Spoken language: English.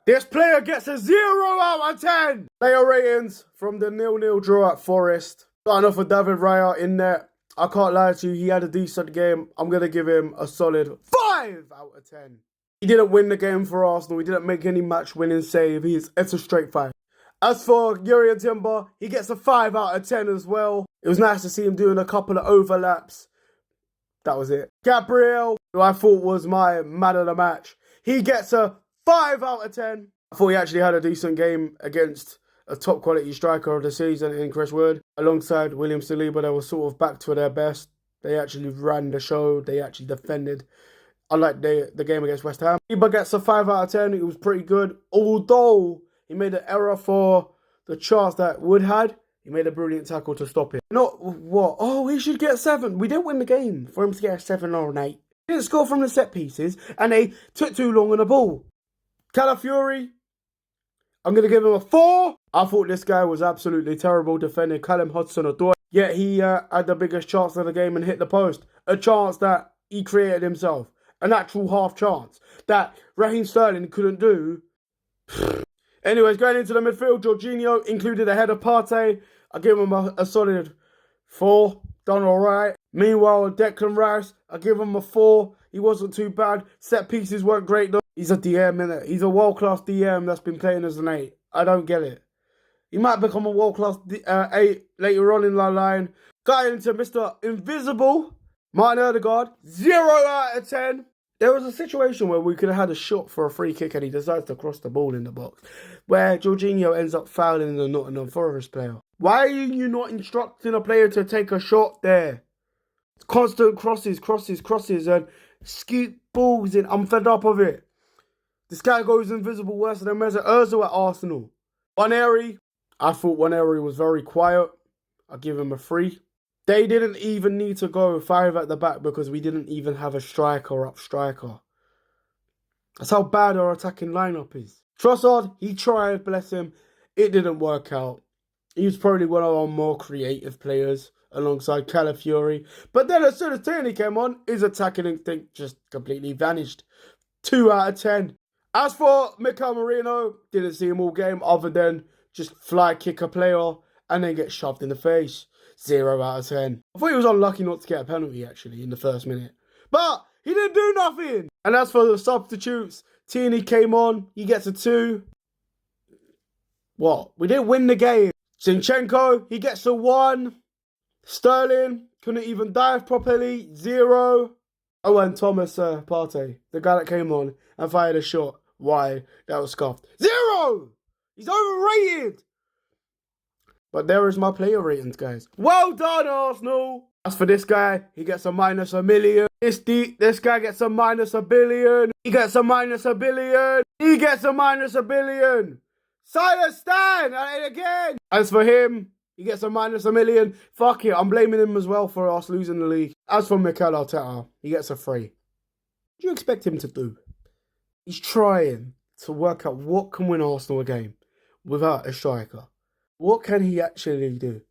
This player gets a 0 out of 10. Player ratings from the 0-0 draw at Forest. Starting off with David Raya in there. I can't lie to you, he had a decent game. I'm going to give him a solid 5 out of 10. He didn't win the game for Arsenal. He didn't make any match-winning save. It's a straight 5. As for Yuri and Timber, he gets a 5 out of 10 as well. It was nice to see him doing a couple of overlaps. That was it. Gabriel, who I thought was my man of the match, he gets a 5 out of 10. I thought he actually had a decent game against a top quality striker of the season in Chris Wood. Alongside William Saliba, they were sort of back to their best. They actually ran the show. They actually defended. Unlike the game against West Ham. Saliba gets a 5 out of 10. It was pretty good. Although he made an error for the chance that Wood had. He made a brilliant tackle to stop it. Not what? Oh, he should get 7. We didn't win the game for him to get a 7 or an 8. He didn't score from the set pieces and they took too long on the ball. Calafiori, I'm going to give him a 4. I thought this guy was absolutely terrible defending Callum Hudson-Odoi. Yet he had the biggest chance of the game and hit the post. A chance that he created himself. An actual half chance that Raheem Sterling couldn't do. Anyways, going into the midfield, Jorginho included ahead of Partey. I give him a solid 4. Done all right. Meanwhile, Declan Rice, I give him a 4. He wasn't too bad. Set pieces weren't great though. He's a DM, innit? He's a world-class DM that's been playing as an 8. I don't get it. He might become a world-class 8 later on in the line. Got into Mr. Invisible, Martin Odegaard, 0 out of 10. There was a situation where we could have had a shot for a free kick and he decides to cross the ball in the box, where Jorginho ends up fouling the Nottingham Forest player. Why are you not instructing a player to take a shot there? Constant crosses, and scoop balls in. I'm fed up of it. This guy goes invisible worse than Mesut Ozil at Arsenal. Waneri, I thought Waneri was very quiet. I'll give him a 3. They didn't even need to go 5 at the back because we didn't even have a striker. That's how bad our attacking lineup is. Trossard, he tried, bless him. It didn't work out. He was probably one of our more creative players alongside Calafiori. But then as soon as Tierney came on, his attacking instinct just completely vanished. 2 out of 10. As for Mikel Merino, didn't see him all game other than just fly kick a player and then get shoved in the face. 0 out of 10. I thought he was unlucky not to get a penalty, actually, in the first minute. But he didn't do nothing. And as for the substitutes, Tierney came on. He gets a 2. What? We didn't win the game. Zinchenko, he gets a 1. Sterling, couldn't even dive properly. 0. Oh, and Thomas Partey, the guy that came on and fired a shot. Why? That was scuffed. 0! He's overrated. But there is my player ratings, guys. Well done, Arsenal. As for this guy, he gets a -1 million. This guy gets a -1 billion. He gets a -1 billion. He gets a -1 billion. Silas Stan, and again. As for him, he gets a -1 million. Fuck it, I'm blaming him as well for us losing the league. As for Mikel Arteta, he gets a 3. What do you expect him to do? He's trying to work out what can win Arsenal a game without a striker. What can he actually do?